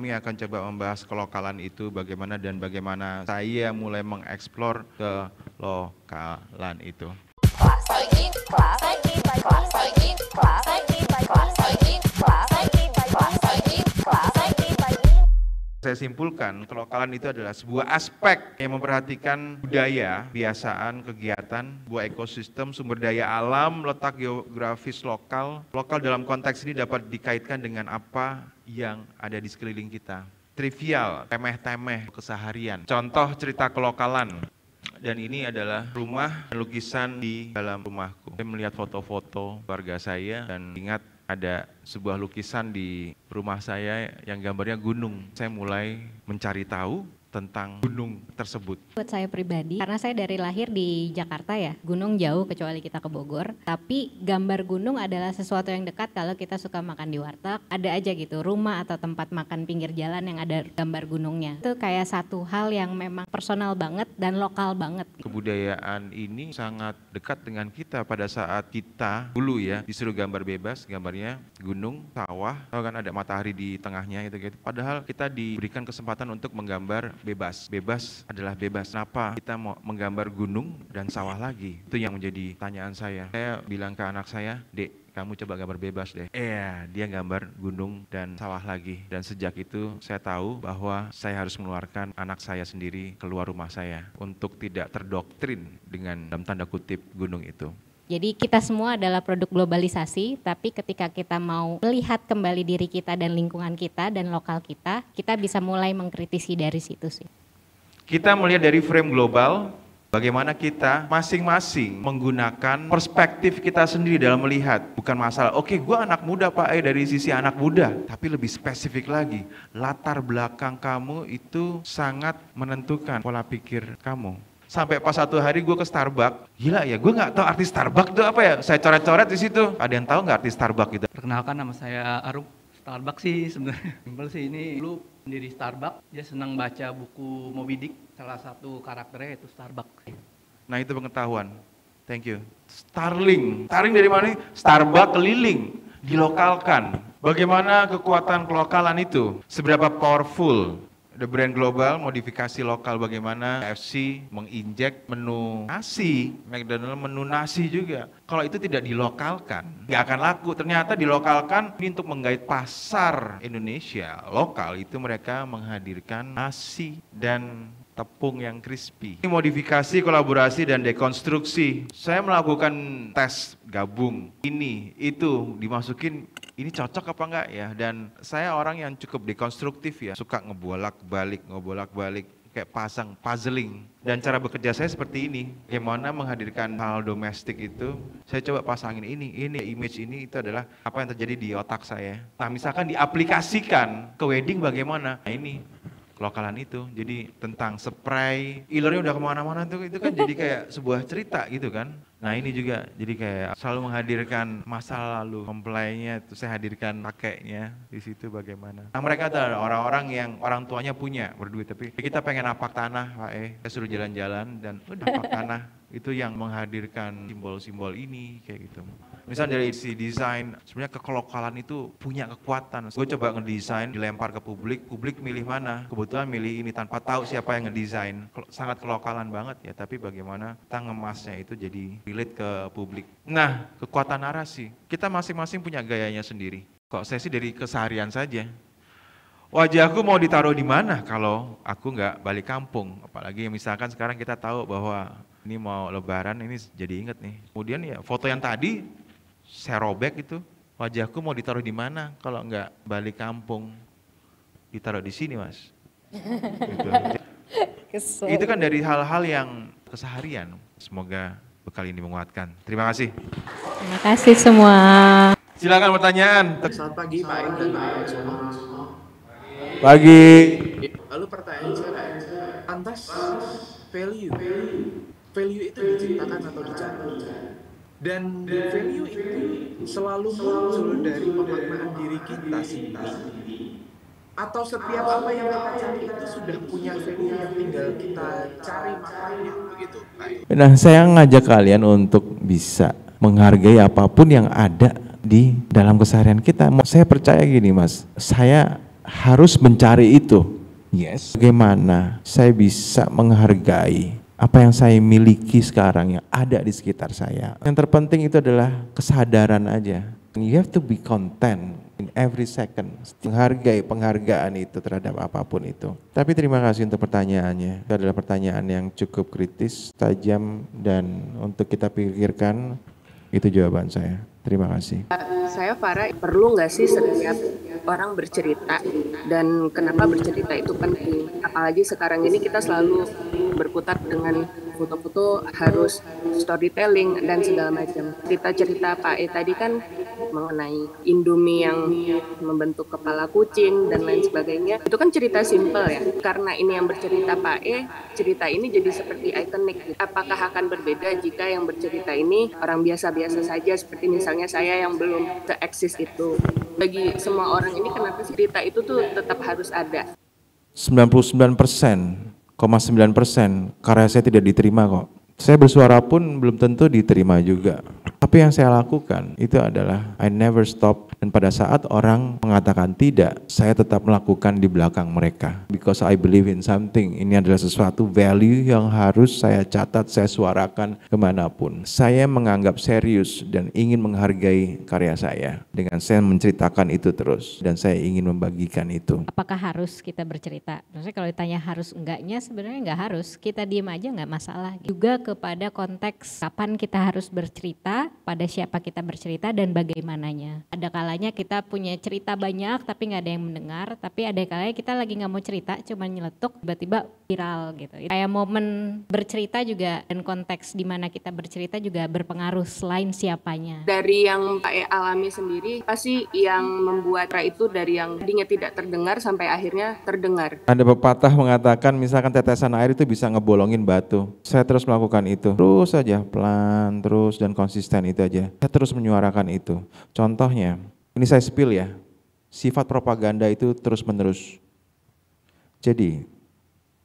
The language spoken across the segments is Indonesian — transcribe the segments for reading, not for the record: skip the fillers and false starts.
Kami akan coba membahas kelokalan itu bagaimana dan bagaimana saya mulai mengeksplor kelokalan itu. Saya simpulkan, kelokalan itu adalah sebuah aspek yang memperhatikan budaya, kebiasaan, kegiatan, sebuah ekosistem, sumber daya alam, letak geografis lokal. Lokal dalam konteks ini dapat dikaitkan dengan apa yang ada di sekeliling kita. Trivial, temeh-temeh, keseharian. Contoh cerita kelokalan. Dan ini adalah rumah lukisan di dalam rumahku. Saya melihat foto-foto keluarga saya dan ingat ada sebuah lukisan di rumah saya yang gambarnya gunung. Saya mulai mencari tahu tentang gunung tersebut. Buat saya pribadi, karena saya dari lahir di Jakarta ya, gunung jauh kecuali kita ke Bogor, tapi gambar gunung adalah sesuatu yang dekat kalau kita suka makan di warteg, ada aja gitu rumah atau tempat makan pinggir jalan yang ada gambar gunungnya. Itu kayak satu hal yang memang personal banget dan lokal banget. Kebudayaan ini sangat dekat dengan kita pada saat kita dulu ya disuruh gambar bebas, gambarnya gunung, sawah, tahu kan ada matahari di tengahnya gitu. Padahal kita diberikan kesempatan untuk menggambar bebas. Bebas adalah bebas. Kenapa kita mau menggambar gunung dan sawah lagi? Itu yang menjadi tanyaan saya. Saya bilang ke anak saya, "Dek, kamu coba gambar bebas deh." Dia gambar gunung dan sawah lagi. Dan sejak itu saya tahu bahwa saya harus mengeluarkan anak saya sendiri keluar rumah saya untuk tidak terdoktrin dengan dalam tanda kutip gunung itu. Jadi kita semua adalah produk globalisasi, tapi ketika kita mau melihat kembali diri kita dan lingkungan kita dan lokal kita bisa mulai mengkritisi dari situ sih. Kita melihat dari frame global, bagaimana kita masing-masing menggunakan perspektif kita sendiri dalam melihat. Bukan masalah, oke, gue anak muda Pak, dari sisi anak muda. Tapi lebih spesifik lagi, latar belakang kamu itu sangat menentukan pola pikir kamu. Sampai pas satu hari gue ke Starbucks, gila ya, gue nggak tahu arti Starbucks itu apa ya. Saya coret-coret di situ. Ada yang tahu nggak arti Starbucks gitu? Perkenalkan, nama saya Arum. Starbucks sih sebenarnya simpel sih, ini dulu pendiri Starbucks, dia senang baca buku Moby Dick, salah satu karakternya itu Starbucks. Nah itu pengetahuan. Thank you. Starling dari mana? Starbucks keliling, dilokalkan. Bagaimana kekuatan kelokalan itu? Seberapa powerful? The brand global, modifikasi lokal, bagaimana KFC menginjek menu nasi, McDonald menu nasi juga. Kalau itu tidak dilokalkan, nggak akan laku. Ternyata dilokalkan ini untuk menggait pasar Indonesia. Lokal itu mereka menghadirkan nasi dan tepung yang crispy. Ini modifikasi, kolaborasi, dan dekonstruksi. Saya melakukan tes gabung. Ini, itu, dimasukin, ini cocok apa enggak ya? Dan saya orang yang cukup dekonstruktif ya. Suka ngebolak-balik, kayak pasang, puzzling. Dan cara bekerja saya seperti ini. Bagaimana menghadirkan hal domestik itu, saya coba pasangin ini, image ini, itu adalah apa yang terjadi di otak saya. Nah misalkan diaplikasikan ke wedding bagaimana? Nah ini. Kelokalan itu, jadi tentang spray, ilernya udah kemana-mana tuh, itu kan jadi kayak sebuah cerita gitu kan. Nah ini juga jadi kayak selalu menghadirkan masa lalu, mempelainya itu saya hadirkan kakeknya di situ bagaimana. Nah mereka adalah orang-orang yang orang tuanya punya berduit, tapi kita pengen napak tanah Pak saya suruh jalan-jalan dan napak tanah itu yang menghadirkan simbol-simbol ini kayak gitu. Misalnya dari si desain, sebenarnya kelokalan itu punya kekuatan. Gue coba ngedesain, dilempar ke publik milih mana? Kebetulan milih ini tanpa tahu siapa yang ngedesain. Sangat kelokalan banget ya, tapi bagaimana kita ngemasnya itu jadi relate ke publik. Nah, kekuatan narasi. Kita masing-masing punya gayanya sendiri. Kok saya sih dari keseharian saja. Wajahku mau ditaruh di mana kalau aku nggak balik kampung? Apalagi misalkan sekarang kita tahu bahwa ini mau lebaran, ini jadi inget nih. Kemudian ya foto yang tadi, saya robek itu, wajahku mau ditaruh di mana kalau nggak balik kampung? Ditaruh di sini Mas. Gitu. Itu kan dari hal-hal yang keseharian. Semoga bekal ini menguatkan. Terima kasih. Terima kasih semua. Silakan pertanyaan. Selamat pagi Pak Aing dan Pak semua. Pagi. Lalu pertanyaan saya, lantas value itu diciptakan atau dicari? Dan value itu selalu muncul dari pemaknaan diri kita sendiri, atau setiap apa yang kita cari itu sudah punya value yang tinggal kita cari maknanya begitu. Nah, saya ngajak kalian untuk bisa menghargai apapun yang ada di dalam keseharian kita. Saya percaya gini Mas, saya harus mencari itu. Yes. Bagaimana saya bisa menghargai apa yang saya miliki sekarang yang ada di sekitar saya. Yang terpenting itu adalah kesadaran aja. You have to be content in every second. Menghargai penghargaan itu terhadap apapun itu. Tapi terima kasih untuk pertanyaannya. Itu adalah pertanyaan yang cukup kritis, tajam, dan untuk kita pikirkan. Itu jawaban saya. Terima kasih. Saya Farah, perlu nggak sih setiap orang bercerita, dan kenapa bercerita itu penting? Apalagi sekarang ini kita selalu berkutat dengan foto-foto, harus storytelling dan segala macam. Cerita Pak E tadi kan mengenai Indomie yang membentuk kepala kucing dan lain sebagainya. Itu kan cerita simpel ya. Karena ini yang bercerita Pak E, cerita ini jadi seperti ikonik. Apakah akan berbeda jika yang bercerita ini orang biasa-biasa saja, seperti misalnya saya yang belum se-eksis itu? Bagi semua orang ini, kenapa cerita itu tuh tetap harus ada? 99,9% karya saya tidak diterima kok. Saya bersuara pun belum tentu diterima juga. Tapi yang saya lakukan itu adalah I never stop, dan pada saat orang mengatakan tidak, saya tetap melakukan di belakang mereka. Because I believe in something. Ini adalah sesuatu value yang harus saya catat, saya suarakan kemanapun. Saya menganggap serius dan ingin menghargai karya saya dengan saya menceritakan itu terus, dan saya ingin membagikan itu. Apakah harus kita bercerita? Maksudnya kalau ditanya harus enggaknya, sebenarnya enggak harus. Kita diem aja enggak masalah. Juga kepada konteks kapan kita harus bercerita, pada siapa kita bercerita, dan bagaimananya. Ada kalanya kita punya cerita banyak tapi nggak ada yang mendengar, tapi ada kalanya kita lagi nggak mau cerita, cuma nyeletuk, tiba-tiba viral gitu. Kayak momen bercerita juga, dan konteks di mana kita bercerita juga berpengaruh selain siapanya. Dari yang Pak E alami sendiri, pasti yang membuat itu dari yang tadinya tidak terdengar sampai akhirnya terdengar. Ada pepatah mengatakan misalkan tetesan air itu bisa ngebolongin batu. Saya terus melakukan itu, terus saja, pelan, terus dan konsisten itu aja. Saya terus menyuarakan itu. Contohnya, ini saya spill ya, sifat propaganda itu terus menerus. Jadi,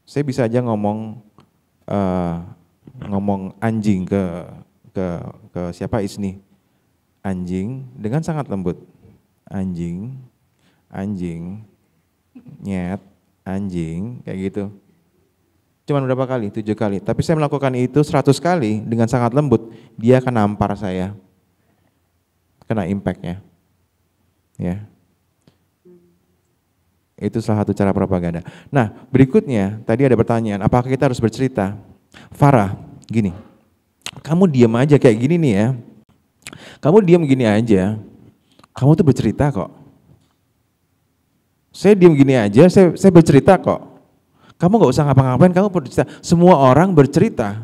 saya bisa aja ngomong anjing ke siapa Isni, anjing dengan sangat lembut, anjing, nyet, anjing, kayak gitu. Cuman berapa kali? 7 kali. Tapi saya melakukan itu 100 kali dengan sangat lembut, dia akan nampar saya, kena impact-nya. Ya, itu salah satu cara propaganda. Nah, berikutnya tadi ada pertanyaan, apakah kita harus bercerita? Farah, gini, kamu diam aja kayak gini nih ya, kamu diam gini aja, kamu tuh bercerita kok. Saya diam gini aja, saya bercerita kok. Kamu gak usah ngapa-ngapain, kamu bercerita. Semua orang bercerita.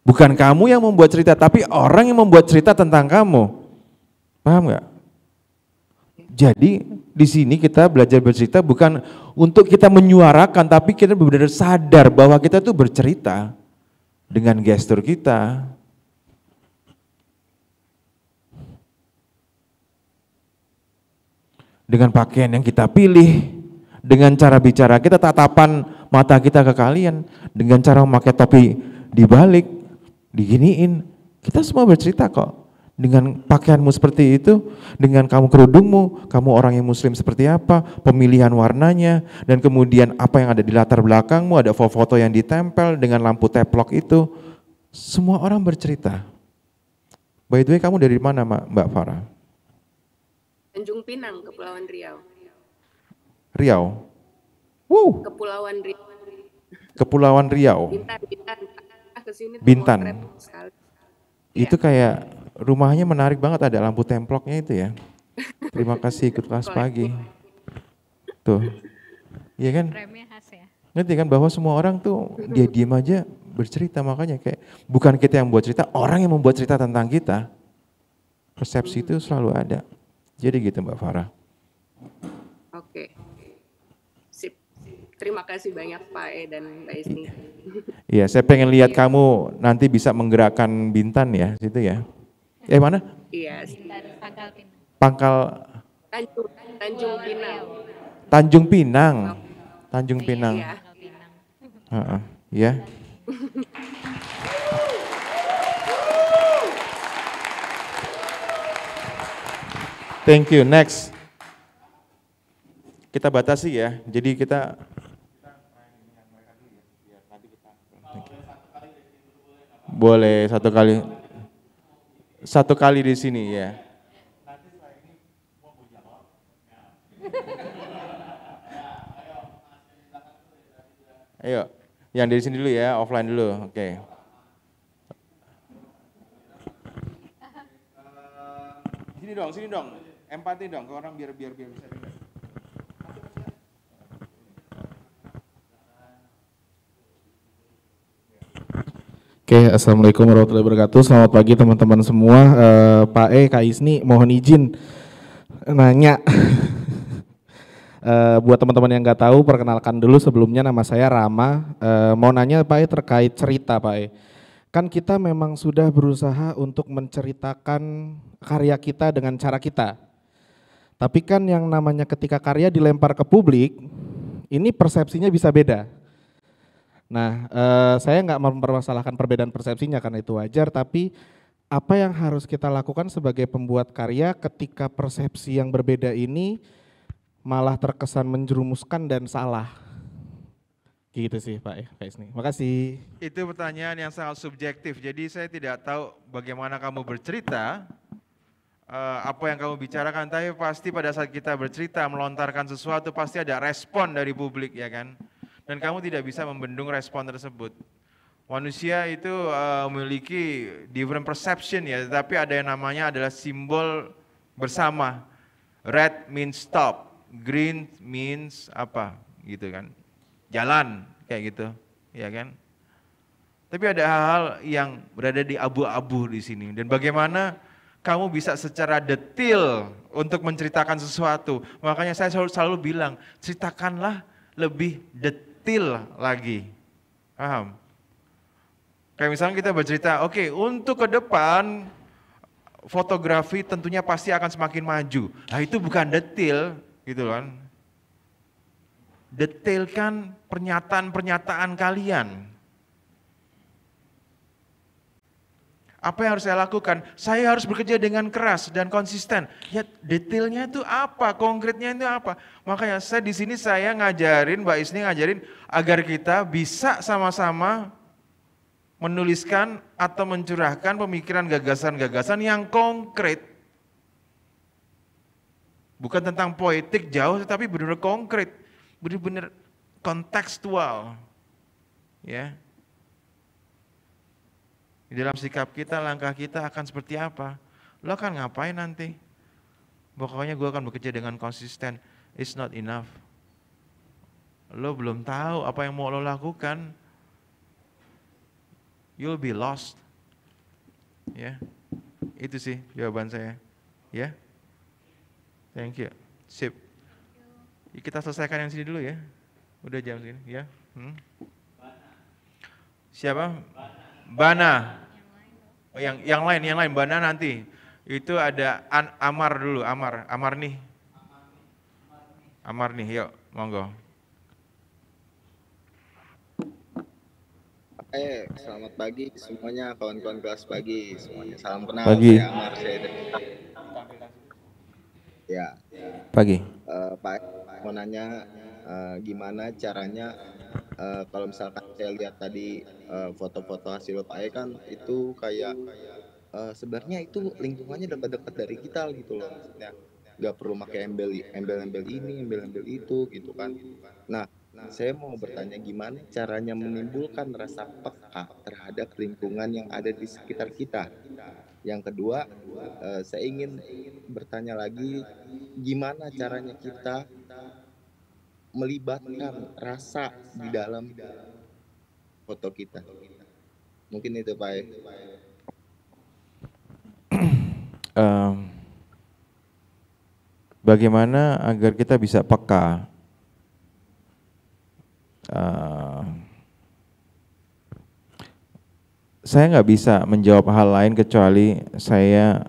Bukan kamu yang membuat cerita, tapi orang yang membuat cerita tentang kamu. Paham gak? Jadi di sini kita belajar bercerita bukan untuk kita menyuarakan, tapi kita benar-benar sadar bahwa kita tuh bercerita dengan gestur kita. Dengan pakaian yang kita pilih, dengan cara bicara kita, tatapan mata kita ke kalian, dengan cara memakai topi dibalik, diginiin, kita semua bercerita kok. Dengan pakaianmu seperti itu, dengan kamu kerudungmu, kamu orang yang muslim seperti apa, pemilihan warnanya, dan kemudian apa yang ada di latar belakangmu, ada foto-foto yang ditempel dengan lampu teplok itu, semua orang bercerita. By the way, kamu dari mana Mbak Farah? Tanjung Pinang, Kepulauan Riau. Riau. Kepulauan Riau. Kepulauan Riau. Bintan. Itu kayak rumahnya menarik banget, ada lampu temploknya itu ya. Terima kasih ikut kelas pagi. Tuh. Iya kan? Remnya khas ya. Ngerti kan bahwa semua orang tuh dia diem aja bercerita, makanya kayak bukan kita yang buat cerita, orang yang membuat cerita tentang kita. Persepsi itu selalu ada. Jadi gitu Mbak Farah. Oke. Sip. Terima kasih banyak Pak E dan Mbak Isni. Iya, saya pengen lihat kamu nanti bisa menggerakkan Bintan ya, situ ya. Mana? Iya. Pangkal Tanjung Pinang. Tanjung Pinang. Tanjung Pinang. Iya. Ya. Thank you. Next. kita batasi ya. Jadi kita boleh satu kali di sini ya. Ayo, yang dari sini dulu ya, offline dulu, oke. Sini dong, empati dong, ke orang biar bisa dengar. Oke, assalamualaikum warahmatullahi wabarakatuh. Selamat pagi teman-teman semua. Pak Kak Isni, mohon izin nanya. Buat teman-teman yang nggak tahu, perkenalkan dulu sebelumnya, nama saya Rama. Mau nanya Pak terkait cerita Pak. Kan kita memang sudah berusaha untuk menceritakan karya kita dengan cara kita. Tapi kan yang namanya ketika karya dilempar ke publik, ini persepsinya bisa beda. Nah, saya nggak mempermasalahkan perbedaan persepsinya karena itu wajar, tapi apa yang harus kita lakukan sebagai pembuat karya ketika persepsi yang berbeda ini malah terkesan menjerumuskan dan salah? Gitu sih Pak Isni. Makasih. Itu pertanyaan yang sangat subjektif, jadi saya tidak tahu bagaimana kamu bercerita, apa yang kamu bicarakan, tapi pasti pada saat kita bercerita, melontarkan sesuatu, pasti ada respon dari publik ya kan? Dan kamu tidak bisa membendung respon tersebut. Manusia itu memiliki different perception ya, tetapi ada yang namanya adalah simbol bersama. Red means stop, green means apa gitu kan, jalan kayak gitu ya kan. Tapi ada hal-hal yang berada di abu-abu di sini, dan bagaimana kamu bisa secara detail untuk menceritakan sesuatu. Makanya saya selalu bilang, ceritakanlah lebih detail lagi. Paham? Kayak misalnya kita bercerita, oke, untuk ke depan fotografi tentunya pasti akan semakin maju. Nah itu bukan detail gitu kan. Detailkan pernyataan-pernyataan kalian. Apa yang harus saya lakukan? Saya harus bekerja dengan keras dan konsisten. Ya detailnya itu apa? Konkretnya itu apa? Makanya saya di sini saya ngajarin, Mbak Isni ngajarin agar kita bisa sama-sama menuliskan atau mencurahkan pemikiran gagasan-gagasan yang konkret. Bukan tentang poetik jauh, tetapi benar-benar konkret, benar-benar kontekstual. Ya. Di dalam sikap kita, langkah kita akan seperti apa? Lo akan ngapain nanti? Pokoknya gue akan bekerja dengan konsisten. It's not enough. Lo belum tahu apa yang mau lo lakukan. You'll be lost. Ya, itu sih jawaban saya. Ya, thank you. Sip. Kita selesaikan yang sini dulu ya. Udah jam segini ya. Siapa? Bana. Oh, yang lain Bana nanti. Itu ada Amar dulu, Amar nih. Amar nih, yuk, monggo. Selamat pagi semuanya, kawan-kawan kelas pagi semuanya. Salam kenal, pagi. saya Amar, saya dari ya. Pagi. Pak, mau nanya gimana caranya kalau misalkan saya lihat tadi foto-foto hasil Pak kan itu kayak sebenarnya itu lingkungannya dekat-dekat dari kita gitu loh, maksudnya nggak perlu pakai embel-embel ini, embel-embel itu gitu kan. Nah, saya mau bertanya gimana caranya menimbulkan rasa peka terhadap lingkungan yang ada di sekitar kita. Yang kedua, saya ingin bertanya lagi, gimana caranya kita melibatkan rasa di dalam foto kita. Mungkin itu Pak. Bagaimana agar kita bisa peka? Saya nggak bisa menjawab hal lain kecuali saya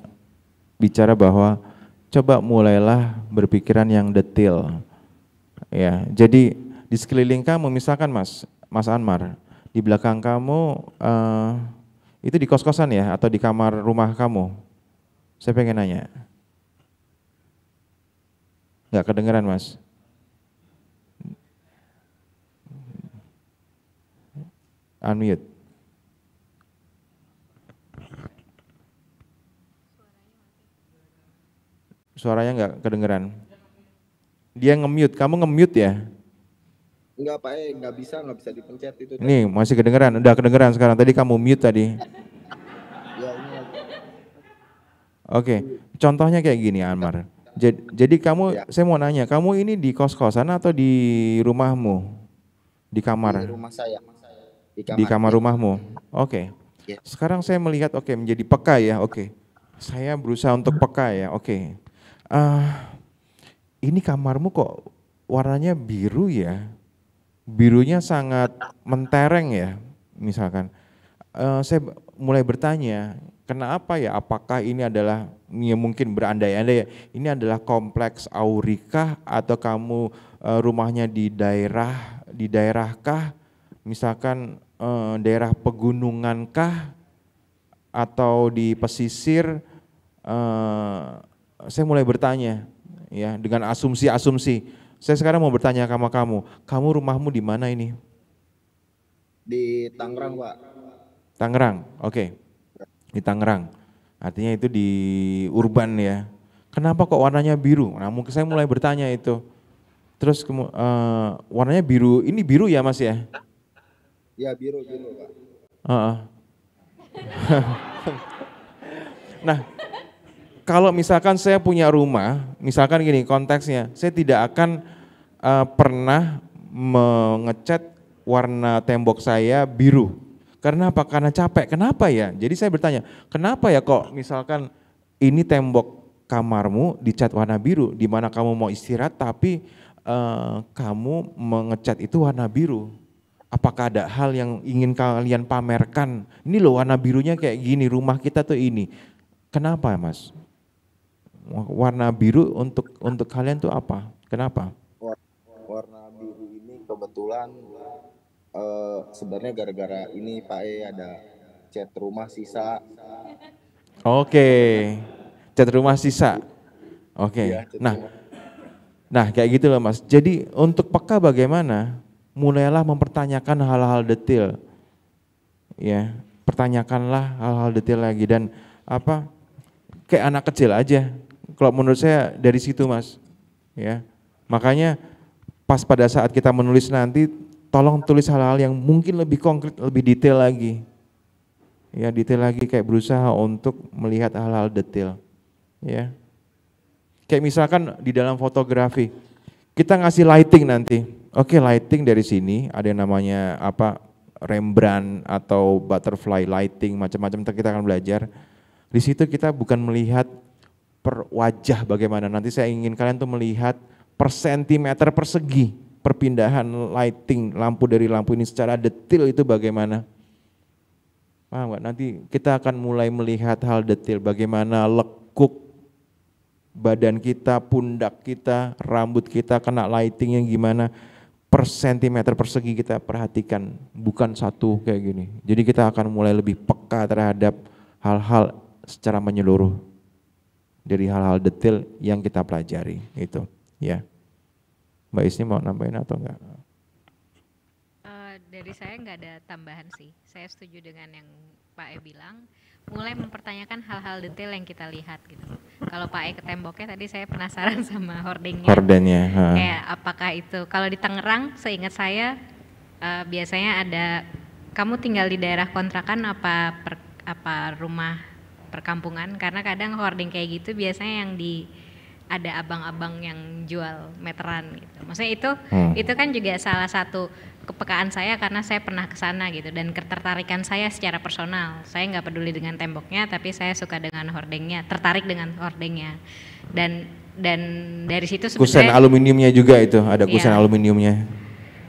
bicara bahwa coba mulailah berpikiran yang detail. Ya, jadi di sekeliling kamu, misalkan Mas Anmar, di belakang kamu itu di kos-kosan ya atau di kamar rumah kamu? Saya pengen nanya. Nggak kedengeran Mas? Unmute. Suaranya nggak kedengeran. Dia nge-mute, kamu nge-mute ya? Enggak Pak, nggak bisa dipencet itu. Ini masih kedengeran, udah kedengeran sekarang. Tadi kamu mute tadi. Ya, ini. Oke, contohnya kayak gini Anmar. Jadi kamu, saya mau nanya, kamu ini di kos-kosan atau di rumahmu? Di kamar? Di rumah saya. Di kamar rumahmu? Oke. Ya. Sekarang saya melihat, oke, menjadi peka ya, oke. Saya berusaha untuk peka ya, oke. Ini kamarmu kok warnanya biru ya? Birunya sangat mentereng ya, misalkan. Saya mulai bertanya, kenapa ya? Apakah ini adalah, ya mungkin berandai-andai ya, ini adalah kompleks aurikah atau kamu rumahnya di daerahkah? Misalkan daerah pegunungankah atau di pesisir? Saya mulai bertanya ya dengan asumsi-asumsi. Saya sekarang mau bertanya sama kamu rumahmu di mana ini? Di Tangerang Pak. Tangerang, oke. Di Tangerang, artinya itu di urban ya. Kenapa kok warnanya biru? Nah mungkin saya mulai bertanya itu. Terus warnanya biru, ini biru ya Mas ya? Ya biru Pak. Nah, kalau misalkan saya punya rumah, misalkan gini konteksnya, saya tidak akan pernah mengecat warna tembok saya biru. Karena apa? Karena capek. Kenapa ya? Jadi saya bertanya, kenapa ya kok misalkan ini tembok kamarmu dicat warna biru, di mana kamu mau istirahat tapi kamu mengecat itu warna biru. Apakah ada hal yang ingin kalian pamerkan? Ini loh warna birunya kayak gini, rumah kita tuh ini. Kenapa Mas? Warna biru untuk kalian tuh apa? Kenapa? Warna biru ini kebetulan sebenarnya gara-gara ini Pak ada cat rumah sisa. Oke, cat rumah sisa. Oke. Ya, Nah kayak gitu loh Mas. Jadi untuk peka bagaimana? Mulailah mempertanyakan hal-hal detail. Ya, pertanyakanlah hal-hal detail lagi dan apa? Kayak anak kecil aja. Kalau menurut saya dari situ Mas. Ya. Makanya pas pada saat kita menulis nanti tolong tulis hal-hal yang mungkin lebih konkret, lebih detail lagi. Ya, detail lagi kayak berusaha untuk melihat hal-hal detail. Ya. Kayak misalkan di dalam fotografi, kita ngasih lighting nanti. Oke, lighting dari sini ada yang namanya apa? Rembrandt atau butterfly lighting, macam-macam kita akan belajar. Di situ kita bukan melihat per wajah bagaimana. Nanti saya ingin kalian tuh melihat per sentimeter persegi perpindahan lighting lampu dari lampu ini secara detail itu bagaimana. Paham nggak? Nanti kita akan mulai melihat hal detail bagaimana lekuk badan kita, pundak kita, rambut kita kena lightingnya gimana, per sentimeter persegi kita perhatikan, bukan satu kayak gini. Jadi kita akan mulai lebih peka terhadap hal-hal secara menyeluruh dari hal-hal detail yang kita pelajari itu, ya. Mbak Isni mau nambahin atau enggak? Dari saya nggak ada tambahan sih. Saya setuju dengan yang Pak E bilang. Mulai mempertanyakan hal-hal detail yang kita lihat gitu. Kalau Pak E ke temboknya tadi saya penasaran sama hordengnya. Hordennya. Kayak apakah itu kalau di Tangerang, seingat saya biasanya ada. Kamu tinggal di daerah kontrakan apa rumah perkampungan? Karena kadang hordeng kayak gitu biasanya yang ada abang-abang yang jual meteran gitu. Maksudnya itu kan juga salah satu kepekaan saya karena saya pernah ke sana gitu dan ketertarikan saya secara personal. Saya nggak peduli dengan temboknya tapi saya suka dengan hordengnya, tertarik dengan hordengnya. Dan dari situ sebenarnya kusen aluminiumnya juga itu, ada kusen aluminiumnya.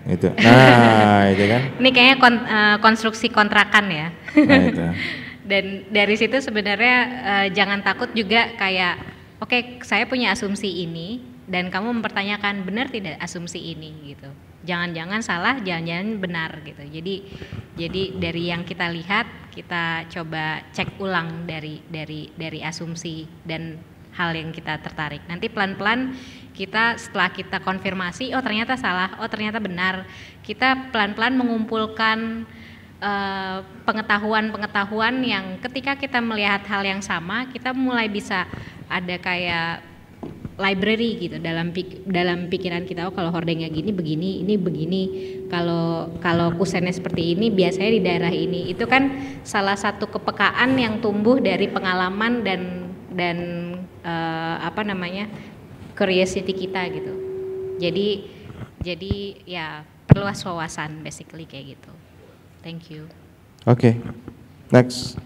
Itu. Nah, itu kan. Ini kayaknya konstruksi kontrakan ya. Nah, itu. Dan dari situ sebenarnya jangan takut juga kayak oke, saya punya asumsi ini dan kamu mempertanyakan benar tidak asumsi ini gitu. Jangan-jangan salah, jangan-jangan benar gitu. Jadi dari yang kita lihat, kita coba cek ulang dari asumsi dan hal yang kita tertarik. Nanti pelan-pelan kita setelah kita konfirmasi, oh ternyata salah, oh ternyata benar. Kita pelan-pelan mengumpulkan pengetahuan-pengetahuan yang ketika kita melihat hal yang sama, kita mulai bisa ada kayak library gitu dalam pikiran kita. Oh, kalau hordengnya gini begini, ini begini. Kalau kusennya seperti ini, biasanya di daerah ini. Itu kan salah satu kepekaan yang tumbuh dari pengalaman dan curiosity kita gitu. Jadi ya perluas wawasan basically kayak gitu. Thank you. Oke, next.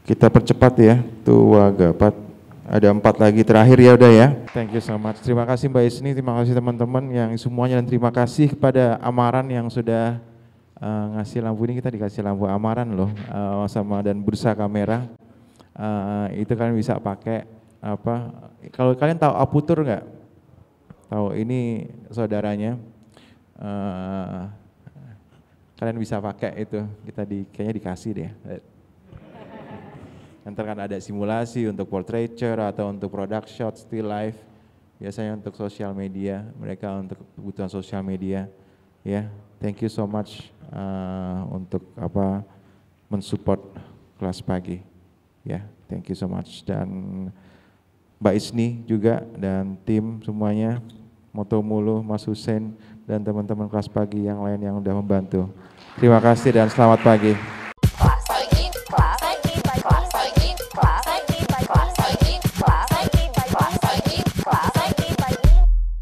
Kita percepat ya, tua gapat. Ada 4 lagi terakhir ya udah ya. Thank you so much. Terima kasih Mbak Isni, terima kasih teman-teman yang semuanya, dan terima kasih kepada Amaran yang sudah ngasih lampu ini. Kita dikasih lampu Amaran loh, sama dan bursa kamera. Itu kalian bisa pakai apa? Kalau kalian tahu Aputur nggak? Tahu, ini saudaranya. Kalian bisa pakai itu. Kita kayaknya dikasih deh. Nanti kan ada simulasi untuk portraiture atau untuk product shot, still life, biasanya untuk sosial media, mereka untuk kebutuhan sosial media. Ya, thank you so much untuk mensupport kelas pagi. Ya, thank you so much. Dan Mbak Isni juga dan tim semuanya, Moto Mulu, Mas Hussein dan teman-teman kelas pagi yang lain yang sudah membantu. Terima kasih dan selamat pagi.